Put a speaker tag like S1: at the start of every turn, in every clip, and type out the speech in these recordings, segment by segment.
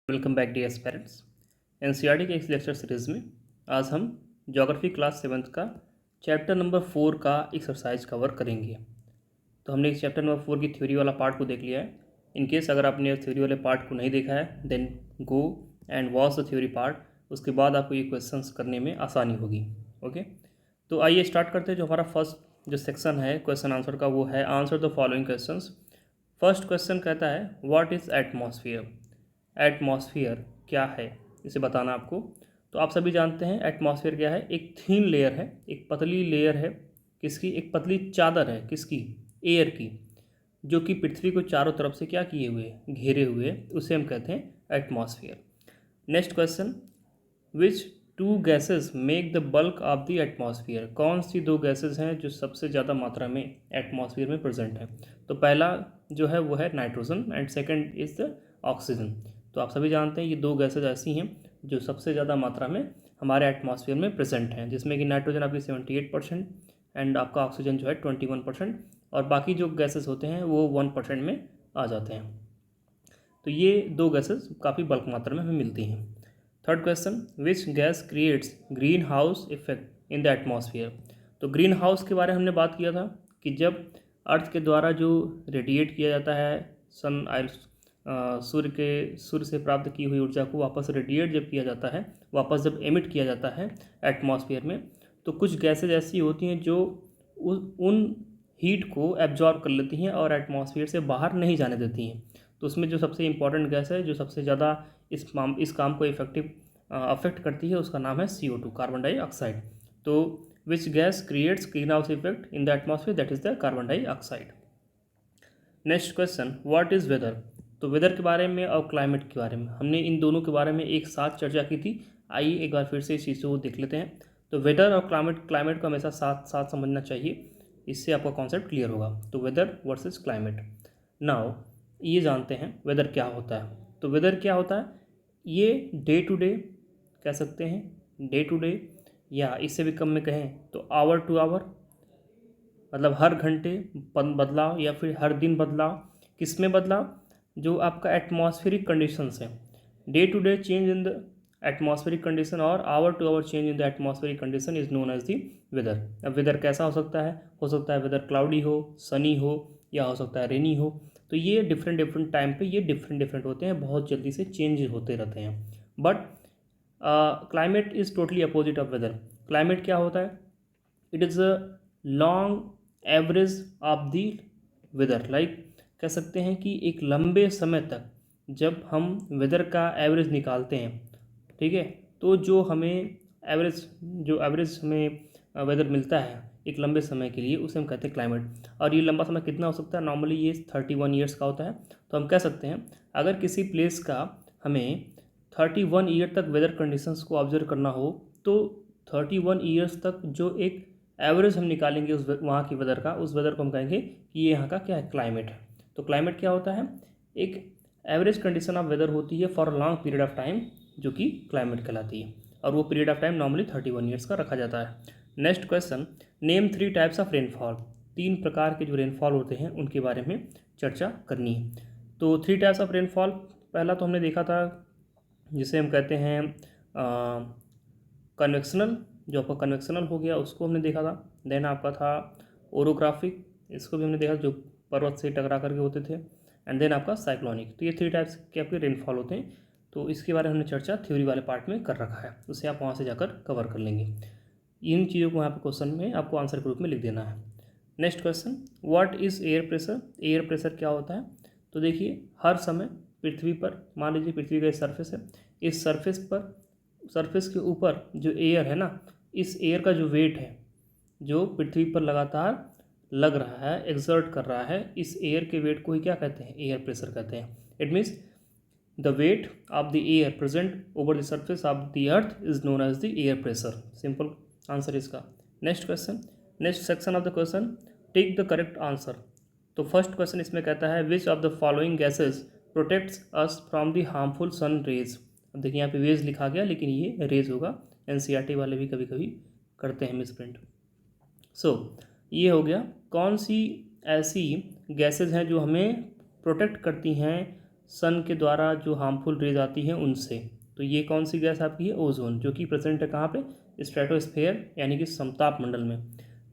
S1: Welcome back dear parents. NCERT के इस lecture series में आज हम ज्योग्राफी क्लास 7th का चैप्टर नंबर 4 का एक्सरसाइज कवर करेंगे। तो हमने इस चैप्टर नंबर 4 की थ्योरी वाला पार्ट को देख लिया है। इन केस अगर आपने थ्योरी वाले पार्ट को नहीं देखा है then go and watch the theory part. उसके बाद आपको ये क्वेश्चंस करने में आसानी होगी। ओके, तो आइए स्टार्ट करते हैं। जो हमारा फर्स्ट जो सेक्शन है क्वेश्चन आंसर का वो है answer the following questions. First question कहता है व्हाट इज़ एटमॉस्फेयर। एटमॉस्फेयर क्या है इसे बताना आपको। तो आप सभी जानते हैं एटमॉस्फेयर क्या है। एक थीन लेयर है, एक पतली लेयर है। किसकी? एक पतली चादर है। किसकी? एयर की, जो कि पृथ्वी को चारों तरफ से क्या किए हुए, घेरे हुए, उसे हम कहते हैं atmosphere. Next question, which two gases make the bulk of the atmosphere. कौन सी दो गैसेस हैं जो सबसे ज़्यादा मात्रा में एटमॉस्फेयर में प्रेजेंट है। तो पहला जो है वो है nitrogen and second is the oxygen. तो आप सभी जानते हैं ये दो गैसेज ऐसी हैं जो सबसे ज़्यादा मात्रा में हमारे एटमॉस्फेयर में प्रेजेंट हैं, जिसमें कि नाइट्रोजन आपकी 78% एंड आपका ऑक्सीजन जो है 21%, और बाकी जो गैसेस होते हैं वो 1% में आ जाते हैं। तो ये दो गैसेस काफ़ी बल्क मात्रा में हमें मिलती हैं। Third question, which gas creates greenhouse effect in the atmosphere. तो ग्रीन हाउस के बारे में हमने बात किया था कि जब अर्थ के द्वारा जो रेडिएट किया जाता है सन सूर्य से प्राप्त की हुई ऊर्जा को वापस रेडिएट जब किया जाता है, वापस जब एमिट किया जाता है एटमॉस्फेयर में, तो कुछ गैसेज ऐसी होती हैं जो उन हीट को एब्जॉर्ब कर लेती हैं और एटमॉस्फेयर से बाहर नहीं जाने देती हैं। तो उसमें जो सबसे इंपॉर्टेंट गैस है जो सबसे ज़्यादा इस काम को अफेक्ट करती है उसका नाम है CO2, कार्बन डाइऑक्साइड। तो which gas creates greenhouse effect in the atmosphere, that is the carbon dioxide. Next question, what is weather. तो वेदर के बारे में और क्लाइमेट के बारे में हमने इन दोनों के बारे में एक साथ चर्चा की थी। आइए एक बार फिर से इस चीज़ को देख लेते हैं। तो वेदर और क्लाइमेट को हमेशा साथ साथ समझना चाहिए, इससे आपका कॉन्सेप्ट क्लियर होगा। तो वेदर वर्सेस क्लाइमेट। नाउ ये जानते हैं वेदर क्या होता है। तो वेदर क्या होता है, ये डे टू डे कह सकते हैं, डे टू डे, या इससे भी कम में कहें तो आवर टू आवर, मतलब हर घंटे बदलाव या फिर हर दिन बदलाव। किस में बदलाव? जो आपका एटमॉस्फेरिक कंडीशंस है, day to day change in the atmospheric condition और hour to hour change in the atmospheric condition is known as the weather. अब वेदर कैसा हो सकता है? हो सकता है वेदर क्लाउडी हो, सनी हो, या हो सकता है रेनी हो। तो ये डिफरेंट डिफरेंट टाइम पे ये डिफरेंट डिफरेंट होते हैं, बहुत जल्दी से चेंज होते रहते हैं। But climate is totally opposite of weather. Climate क्या होता है? It is a long average of the weather, like कह सकते हैं कि एक लंबे समय तक जब हम वेदर का एवरेज निकालते हैं, ठीक है, तो जो हमें एवरेज हमें वेदर मिलता है एक लंबे समय के लिए, उसे हम कहते हैं क्लाइमेट। और ये लंबा समय कितना हो सकता है? नॉर्मली ये 31 ईयर्स का होता है। तो हम कह सकते हैं अगर किसी प्लेस का हमें 31 ईयर तक वेदर कंडीशंस को ऑब्जर्व करना हो, तो 31 ईयर्स तक जो एक एवरेज हम निकालेंगे उस वहाँ की वेदर का, उस वेदर को हम कहेंगे कि ये यहाँ का क्या है? क्लाइमेट है। तो क्लाइमेट क्या होता है? एक एवरेज कंडीशन ऑफ वेदर होती है for a long period of time, जो कि क्लाइमेट कहलाती है, और वो period of time normally 31 years का रखा जाता है। Next question, name 3 types of rainfall. 3 प्रकार के जो रेनफॉल होते हैं उनके बारे में चर्चा करनी है। तो 3 टाइप्स ऑफ रेनफॉल, पहला तो हमने देखा था जिसे हम कहते हैं कन्वेक्शनल, जो आपका कन्वेक्शनल हो गया उसको हमने देखा था। देन आपका था ओरोग्राफिक, इसको भी हमने देखा जो पर्वत से टकरा करके होते थे। एंड देन आपका साइक्लोनिक। तो ये 3 टाइप्स के आपके रेनफॉल होते हैं। तो इसके बारे में हमने चर्चा थ्योरी वाले पार्ट में कर रखा है, उसे आप वहाँ से जाकर कवर कर लेंगे। इन चीज़ों को यहाँ पर क्वेश्चन में आपको आंसर के रूप में लिख देना है। Next question, what is air pressure. Air pressure क्या होता है? तो देखिए हर समय पृथ्वी पर, मान लीजिए पृथ्वी का सरफेस है, इस सरफेस के ऊपर जो एयर है ना, इस एयर का जो वेट है जो पृथ्वी पर लगातार लग रहा है, एक्सर्ट कर रहा है, इस एयर के वेट को ही क्या कहते हैं? एयर प्रेशर कहते हैं। It means the weight of the air present over the surface of the earth is known as the air pressure. Simple answer इसका। Next question, next section of the question, take the correct answer. तो first question इसमें कहता है which of the following gases protects us from the harmful sun rays. अब देखिए यहाँ पे veg लिखा गया लेकिन ये रेज होगा, एनसीईआरटी वाले भी कभी कभी करते हैं मिसप्रिंट। सो ये हो गया। कौन सी ऐसी गैसेज हैं जो हमें प्रोटेक्ट करती हैं सन के द्वारा जो हार्मफुल रेज आती हैं उनसे। तो ये कौन सी गैस आपकी है? ओजोन, जो कि प्रेजेंट है कहाँ पे? स्ट्रेटोस्फेयर यानी कि समताप मंडल में।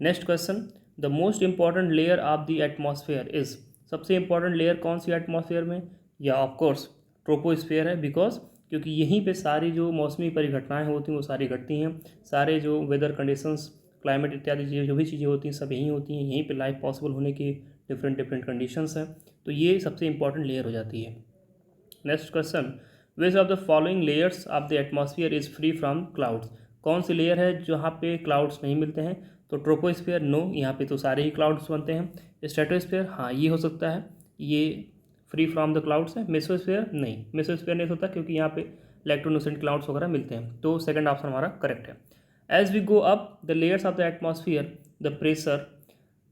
S1: Next question, the most important layer of the atmosphere is, सबसे इंपॉर्टेंट लेयर कौन सी एटमॉस्फेयर में? या ऑफकोर्स ट्रोपोस्फेयर है, बिकॉज क्योंकि यहीं पे सारी जो मौसमी परिघटनाएं होती हैं वो सारी घटती हैं, सारे जो वेदर कंडीशंस, क्लाइमेट इत्यादि चीज़ें जो भी चीज़ें होती हैं सब यहीं होती हैं, यहीं पे लाइफ पॉसिबल होने की डिफरेंट डिफरेंट कंडीशंस हैं। तो ये सबसे इंपॉर्टेंट लेयर हो जाती है। Next question, which of the following layers of the atmosphere is free from clouds, कौन सी लेयर है जहाँ पे क्लाउड्स नहीं मिलते हैं? तो ट्रोपोस्फेयर नो, यहाँ पे तो सारे ही क्लाउड्स बनते हैं। स्ट्रेटोस्फेयर हाँ ये हो सकता है, ये फ्री फ्रॉम द क्लाउड्स है। मेसोस्फेयर नहीं, मेसोस्फेयर नहीं होता क्योंकि यहाँ पे इलेक्ट्रोन्यूसेंट क्लाउड्स वगैरह मिलते हैं। तो सेकंड ऑप्शन हमारा करेक्ट है। As we go up the layers of the atmosphere the pressure,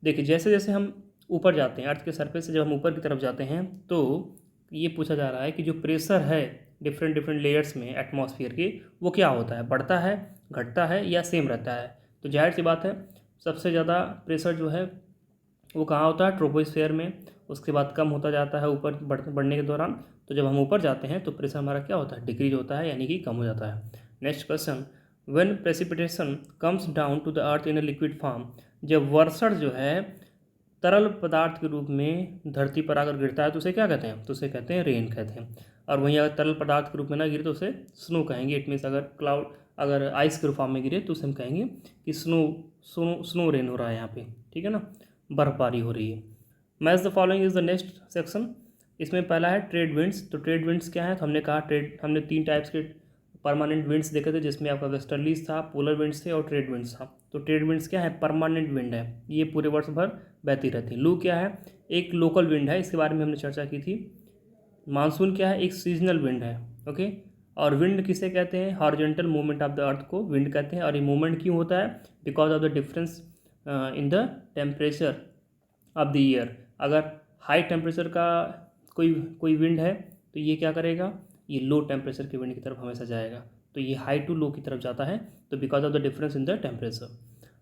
S1: देखिए जैसे जैसे हम ऊपर जाते हैं अर्थ के सरफेस से, जब हम ऊपर की तरफ जाते हैं तो ये पूछा जा रहा है कि जो प्रेशर है डिफरेंट डिफरेंट लेयर्स में एटमॉस्फेयर के, वो क्या होता है? बढ़ता है, घटता है या सेम रहता है? तो जाहिर सी बात है सबसे ज़्यादा प्रेशर जो है वो कहाँ होता है? ट्रोपोस्फेयर में। उसके बाद कम होता जाता है ऊपर बढ़ने के दौरान। तो जब हम ऊपर जाते हैं तो प्रेशर हमारा क्या होता है? डिक्रीज होता है, यानी कि कम हो जाता है। Next question, when precipitation comes down to the earth in a liquid form, जब वर्षण जो है तरल पदार्थ के रूप में धरती पर अगर गिरता है तो उसे क्या कहते हैं? तो उसे कहते हैं रेन कहते हैं। और वहीं अगर तरल पदार्थ के रूप में ना गिरे तो उसे स्नो कहेंगे। इट मीन्स अगर आइस के फॉर्म में गिरे तो उसे हम कहेंगे कि स्नो स्नो स्नो रेन हो रहा है यहाँ पे, ठीक है ना, बर्फबारी हो रही है। Match the following is the next section. इसमें पहला है ट्रेड विंड्स। तो ट्रेड विंड्स क्या है? तो हमने कहा हमने 3 टाइप्स के परमानेंट विंड्स देखे थे, जिसमें आपका वेस्टर्लीज था, पोलर विंड्स थे और ट्रेड विंड्स था। तो ट्रेड विंड्स क्या है? परमानेंट विंड है, ये पूरे वर्ष भर बहती रहती है। लू क्या है? एक लोकल विंड है, इसके बारे में हमने चर्चा की थी। मानसून क्या है? एक सीजनल विंड है। ओके, और विंड किसे कहते हैं? हॉरिजॉन्टल मूवमेंट ऑफ द अर्थ को विंड कहते हैं। और ये मूवमेंट क्यों होता है? Because of the difference in the temperature of the year. अगर हाई टेम्परेचर का कोई विंड है तो ये क्या करेगा? ये लो टेम्परेचर के विंड की तरफ हमेशा जाएगा। तो ये हाई टू लो की तरफ जाता है, तो because of the difference in the temperature.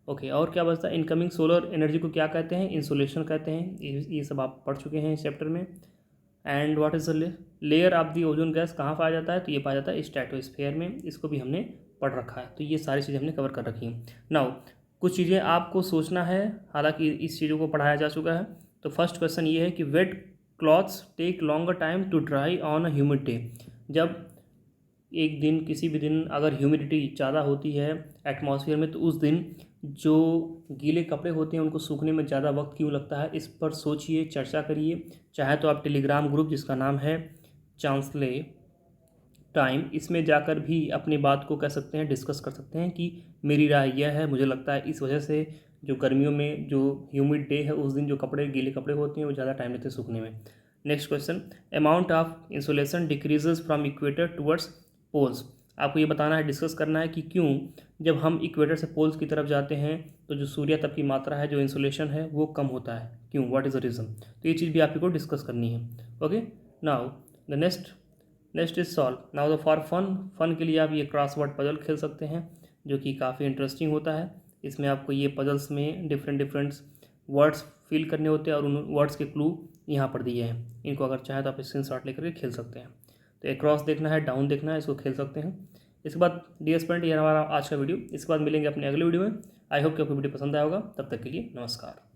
S1: Okay, और क्या बचता है? इनकमिंग सोलर एनर्जी को क्या कहते हैं? इंसोलेशन कहते हैं। ये सब आप पढ़ चुके हैं इस चैप्टर में। And what is the layer of the ozone gas कहाँ पाया जाता है? तो ये पाया जाता है स्ट्रेटोस्फेयर में। इसको भी हमने पढ़ रखा है। तो ये सारी चीज़ें हमने कवर कर रखी हैं। नाउ कुछ चीज़ें आपको सोचना है, हालांकि इस चीज़ों को पढ़ाया जा चुका है। तो फर्स्ट क्वेश्चन ये है कि wet clothes take longer time to dry on a humid day. जब एक दिन किसी भी दिन अगर ह्यूमिडिटी ज़्यादा होती है एटमॉस्फेयर में तो उस दिन जो गीले कपड़े होते हैं उनको सूखने में ज़्यादा वक्त क्यों लगता है? इस पर सोचिए, चर्चा करिए। चाहे तो आप टेलीग्राम ग्रुप जिसका नाम है चांसले टाइम, इसमें जाकर भी अपनी बात को कह सकते हैं, डिस्कस कर सकते हैं कि मेरी राय यह है, मुझे लगता है इस वजह से जो गर्मियों में जो ह्यूमिड डे है उस दिन जो गीले कपड़े होते हैं वो ज़्यादा टाइम लेते हैं सूखने में। Next question, amount of insolation decreases from equator towards poles. आपको ये बताना है, डिस्कस करना है कि क्यों जब हम इक्वेटर से पोल्स की तरफ जाते हैं तो जो सूर्य तप की मात्रा है, जो इंसोलेशन है वो कम होता है, क्यों? What is the reason? तो ये चीज़ भी आपको डिस्कस करनी है। Okay, now the next is solve. Now the for fun के लिए आप ये क्रॉसवर्ड पजल खेल सकते हैं, जो कि काफ़ी इंटरेस्टिंग होता है। इसमें आपको ये पजल्स में डिफरेंट वर्ड्स फिल करने होते हैं और उन वर्ड्स के क्लू यहाँ पर दिए हैं। इनको अगर चाहें तो आप स्क्रीनशॉट लेकर के खेल सकते हैं। तो एक क्रॉस देखना है, डाउन देखना है, इसको खेल सकते हैं। इसके बाद डियर स्टूडेंट, ये हमारा आज का वीडियो। इसके बाद मिलेंगे अपने अगले वीडियो में। आई होप कि आपको वीडियो पसंद आया होगा। तब तक के लिए नमस्कार।